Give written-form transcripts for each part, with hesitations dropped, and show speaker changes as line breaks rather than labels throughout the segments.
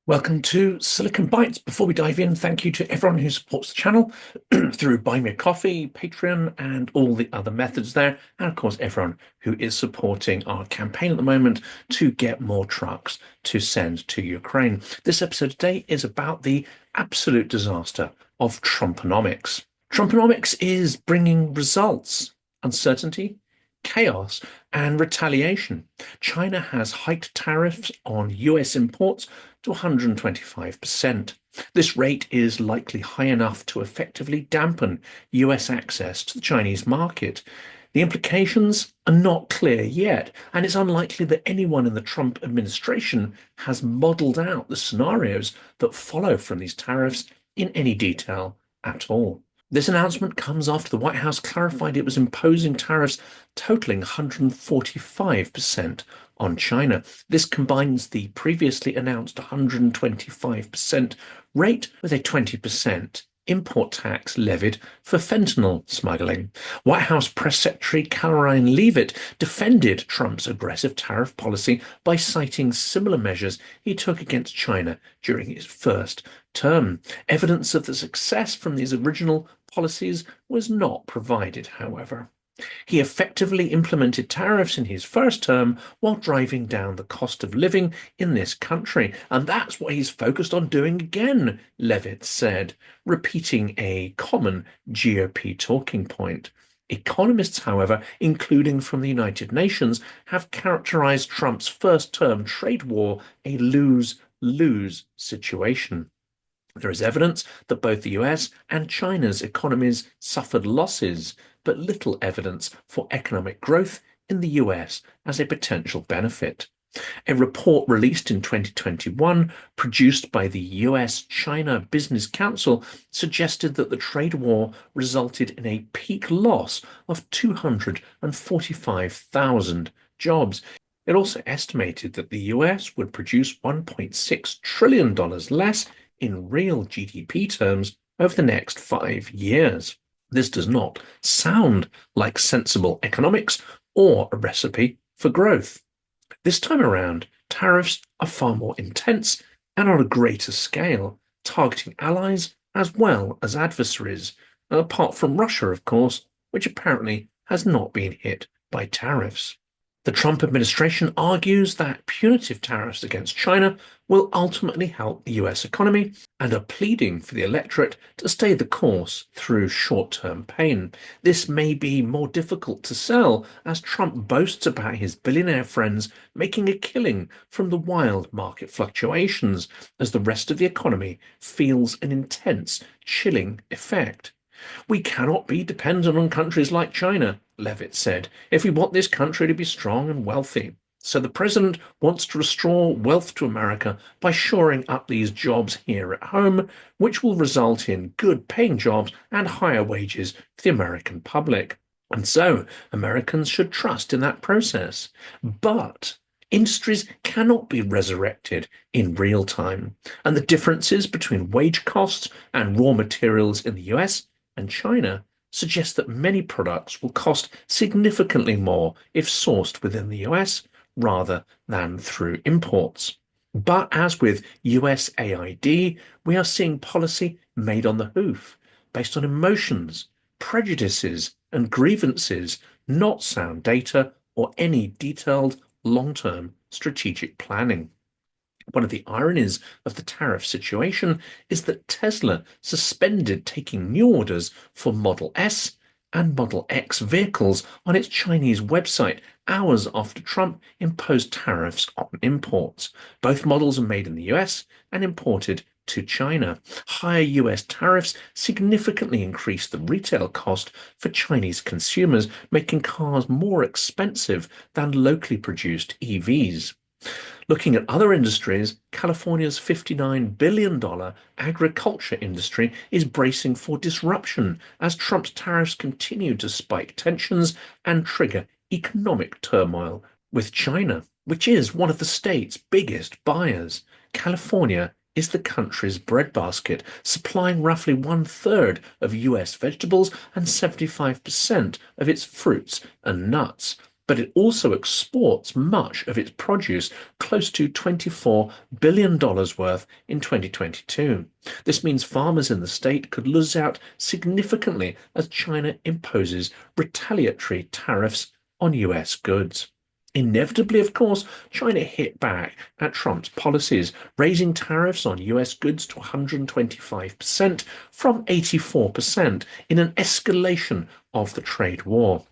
Welcome to Silicon Bytes. Before we dive in, thank you to everyone who supports the channel through Buy Me a Coffee, Patreon, and all the other methods there. And of course, everyone who is supporting our campaign at the moment to get more trucks to send to Ukraine. This episode today is about the absolute disaster of Trumponomics. Trumponomics is bringing results, uncertainty, chaos, and retaliation. China has hiked tariffs on US imports to 125%. This rate is likely high enough to effectively dampen US access to the Chinese market. The implications are not clear yet, and it's unlikely that anyone in the Trump administration has modeled out the scenarios that follow from these tariffs in any detail at all. This announcement comes after the White House clarified it was imposing tariffs totaling 145% on China. This combines the previously announced 125% rate with a 20% import tax levied for fentanyl smuggling. White House Press Secretary Karoline Leavitt defended Trump's aggressive tariff policy by citing similar measures he took against China during his first term. Evidence of the success from these original policies was not provided, however. He effectively implemented tariffs in his first term while driving down the cost of living in this country. And that's what he's focused on doing again, Leavitt said, repeating a common GOP talking point. Economists, however, including from the United Nations, have characterized Trump's first-term trade war a lose-lose situation. There is evidence that both the US and China's economies suffered losses, but little evidence for economic growth in the US as a potential benefit. A report released in 2021, produced by the US-China Business Council, suggested that the trade war resulted in a peak loss of 245,000 jobs. It also estimated that the US would produce $1.6 trillion less in real GDP terms over the next 5 years. This does not sound like sensible economics or a recipe for growth. This time around, tariffs are far more intense and on a greater scale, targeting allies as well as adversaries, apart from Russia, of course, which apparently has not been hit by tariffs. The Trump administration argues that punitive tariffs against China will ultimately help the US economy and are pleading for the electorate to stay the course through short-term pain. This may be more difficult to sell as Trump boasts about his billionaire friends making a killing from the wild market fluctuations as the rest of the economy feels an intense, chilling effect. We cannot be dependent on countries like China, Leavitt said, if we want this country to be strong and wealthy. So the president wants to restore wealth to America by shoring up these jobs here at home, which will result in good paying jobs and higher wages for the American public. And so Americans should trust in that process. But industries cannot be resurrected in real time. And the differences between wage costs and raw materials in the US and China suggest that many products will cost significantly more if sourced within the US rather than through imports. But as with USAID, we are seeing policy made on the hoof, based on emotions, prejudices, and grievances, not sound data or any detailed long-term strategic planning. One of the ironies of the tariff situation is that Tesla suspended taking new orders for Model S and Model X vehicles on its Chinese website hours after Trump imposed tariffs on imports. Both models are made in the US and imported to China. Higher US tariffs significantly increase the retail cost for Chinese consumers, making cars more expensive than locally produced EVs. Looking at other industries, California's $59 billion agriculture industry is bracing for disruption as Trump's tariffs continue to spike tensions and trigger economic turmoil with China, which is one of the state's biggest buyers. California is the country's breadbasket, supplying roughly 1/3 of US vegetables and 75% of its fruits and nuts. but it also exports much of its produce, close to $24 billion worth in 2022. This means farmers in the state could lose out significantly as China imposes retaliatory tariffs on US goods. Inevitably, of course, China hit back at Trump's policies, raising tariffs on US goods to 125% from 84% in an escalation of the trade war.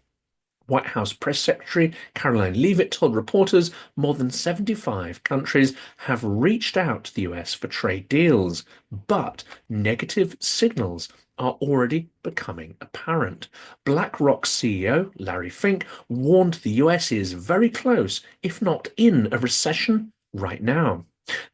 White House Press Secretary Karoline Leavitt told reporters more than 75 countries have reached out to the US for trade deals, but negative signals are already becoming apparent. BlackRock CEO Larry Fink warned the US is very close, if not in a recession right now.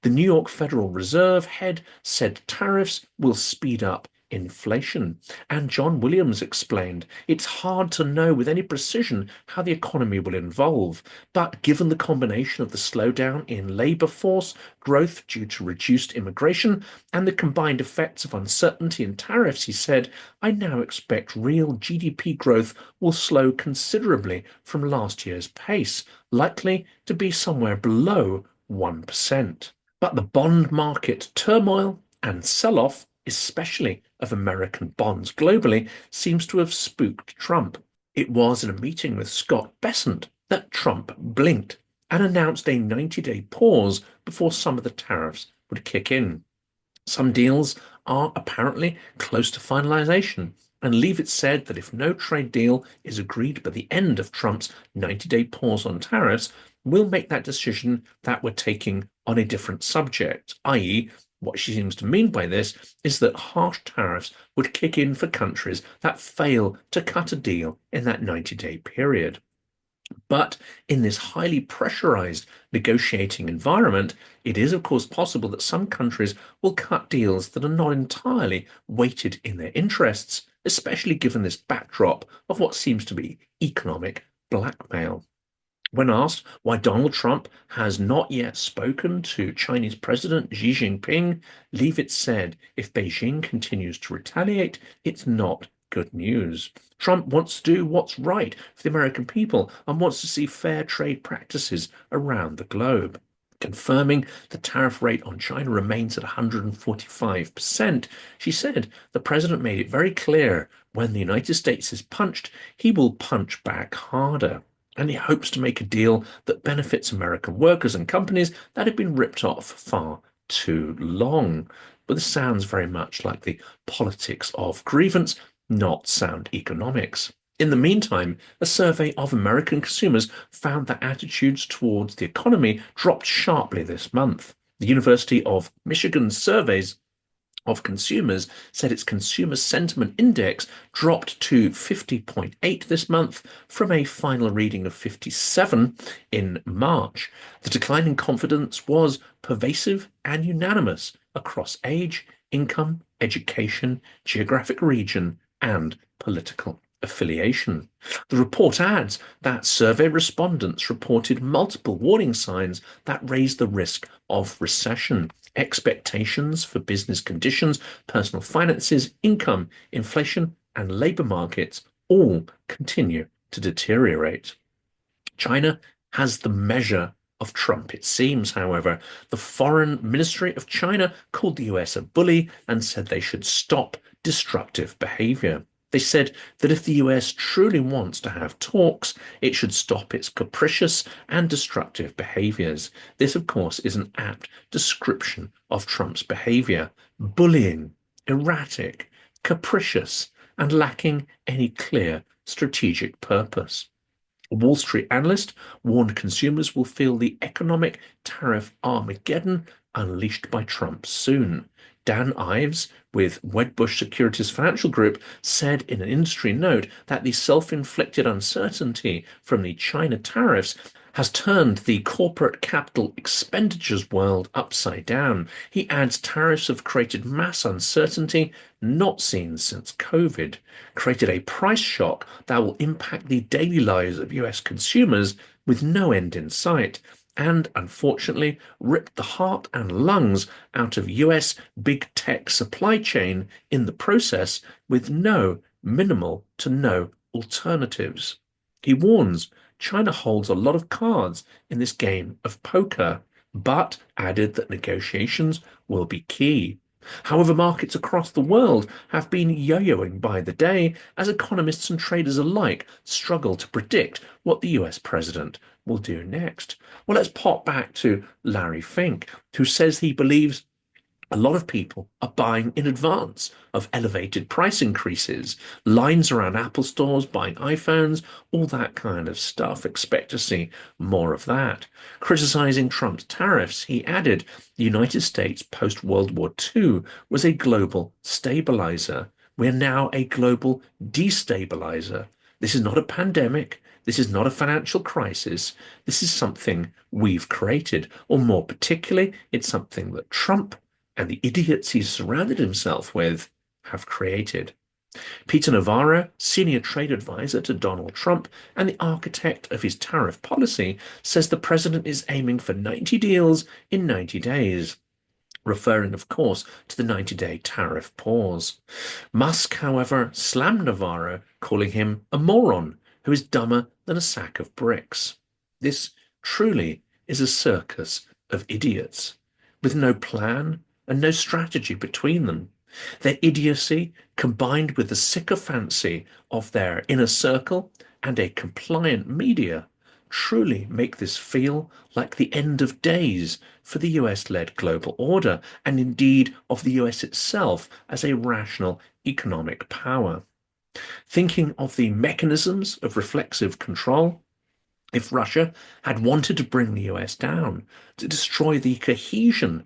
The New York Federal Reserve head said tariffs will speed up inflation. And John Williams explained, it's hard to know with any precision how the economy will evolve, but given the combination of the slowdown in labour force growth due to reduced immigration and the combined effects of uncertainty and tariffs, he said, I now expect real GDP growth will slow considerably from last year's pace, likely to be somewhere below 1%. But the bond market turmoil and sell-off, especially of American bonds globally, seems to have spooked Trump. It was in a meeting with Scott Bessent that Trump blinked and announced a 90-day pause before some of the tariffs would kick in. Some deals are apparently close to finalization, and Leavitt said that if no trade deal is agreed by the end of Trump's 90-day pause on tariffs, we'll make that decision that we're taking on a different subject, i.e., what she seems to mean by this is that harsh tariffs would kick in for countries that fail to cut a deal in that 90-day period. But in this highly pressurized negotiating environment, it is, of course, possible that some countries will cut deals that are not entirely weighted in their interests, especially given this backdrop of what seems to be economic blackmail. When asked why Donald Trump has not yet spoken to Chinese President Xi Jinping, Leavitt said if Beijing continues to retaliate, it's not good news. Trump wants to do what's right for the American people and wants to see fair trade practices around the globe. Confirming the tariff rate on China remains at 145%, she said the president made it very clear when the United States is punched, he will punch back harder. And he hopes to make a deal that benefits American workers and companies that have been ripped off for far too long. But this sounds very much like the politics of grievance, not sound economics. In the meantime, a survey of American consumers found that attitudes towards the economy dropped sharply this month. The University of Michigan's surveys of consumers said its consumer sentiment index dropped to 50.8 this month from a final reading of 57 in March. The decline in confidence was pervasive and unanimous across age, income, education, geographic region, and political affiliation. The report adds that survey respondents reported multiple warning signs that raised the risk of recession. Expectations for business conditions, personal finances, income, inflation, and labor markets all continue to deteriorate. China has the measure of Trump, it seems, however. The Foreign Ministry of China called the US a bully and said they should stop destructive behavior. They said that if the US truly wants to have talks, it should stop its capricious and destructive behaviors. This, of course, is an apt description of Trump's behavior: bullying, erratic, capricious, and lacking any clear strategic purpose. A Wall Street analyst warned consumers will feel the economic tariff Armageddon unleashed by Trump soon. Dan Ives with Wedbush Securities Financial Group said in an industry note that the self-inflicted uncertainty from the China tariffs has turned the corporate capital expenditures world upside down. He adds tariffs have created mass uncertainty not seen since COVID, created a price shock that will impact the daily lives of US consumers with no end in sight, and unfortunately ripped the heart and lungs out of US big tech supply chain in the process with minimal to no alternatives. He warns China holds a lot of cards in this game of poker, but added that negotiations will be key. However, markets across the world have been yo-yoing by the day as economists and traders alike struggle to predict what the US president will do next. Well, let's pop back to Larry Fink, who says he believes a lot of people are buying in advance of elevated price increases, lines around Apple stores, buying iPhones, all that kind of stuff. Expect to see more of that. Criticizing Trump's tariffs, he added the United States post World War II was a global stabilizer. We're now a global destabilizer. This is not a pandemic. This is not a financial crisis. This is something we've created, or more particularly, it's something that Trump and the idiots he's surrounded himself with have created. Peter Navarro, senior trade advisor to Donald Trump and the architect of his tariff policy, says the president is aiming for 90 deals in 90 days, referring, of course, to the 90-day tariff pause. Musk, however, slammed Navarro, calling him a moron who is dumber than a sack of bricks. This truly is a circus of idiots, with no plan and no strategy between them. Their idiocy, combined with the sycophancy of their inner circle and a compliant media, truly make this feel like the end of days for the US-led global order, and indeed of the US itself as a rational economic power. Thinking of the mechanisms of reflexive control, if Russia had wanted to bring the US down, to destroy the cohesion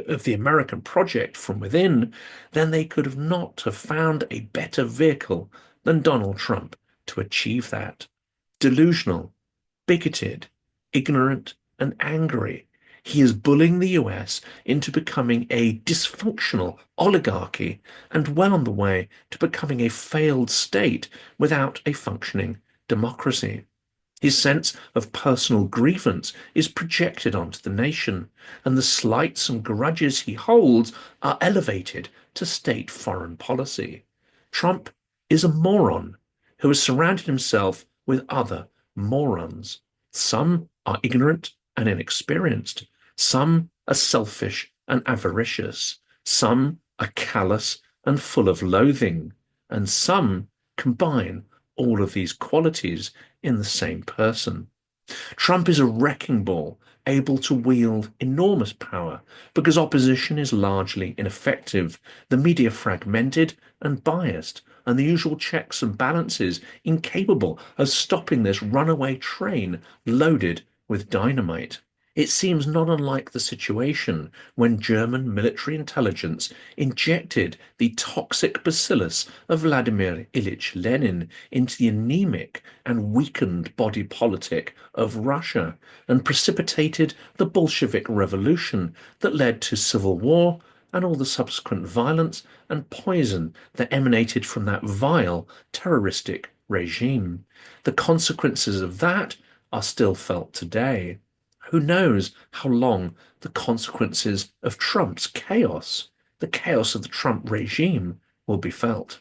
of the American project from within, then they could have not have found a better vehicle than Donald Trump to achieve that. Delusional, bigoted, ignorant, and angry, he is bullying the US into becoming a dysfunctional oligarchy and well on the way to becoming a failed state without a functioning democracy. His sense of personal grievance is projected onto the nation, and the slights and grudges he holds are elevated to state foreign policy. Trump is a moron who has surrounded himself with other morons. Some are ignorant and inexperienced. Some are selfish and avaricious. Some are callous and full of loathing. And some combine all of these qualities in the same person. Trump is a wrecking ball, able to wield enormous power because opposition is largely ineffective, the media fragmented and biased, and the usual checks and balances incapable of stopping this runaway train loaded with dynamite. It seems not unlike the situation when German military intelligence injected the toxic bacillus of Vladimir Ilyich Lenin into the anemic and weakened body politic of Russia and precipitated the Bolshevik Revolution that led to civil war and all the subsequent violence and poison that emanated from that vile terroristic regime. The consequences of that are still felt today. Who knows how long the consequences of Trump's chaos, the chaos of the Trump regime, will be felt?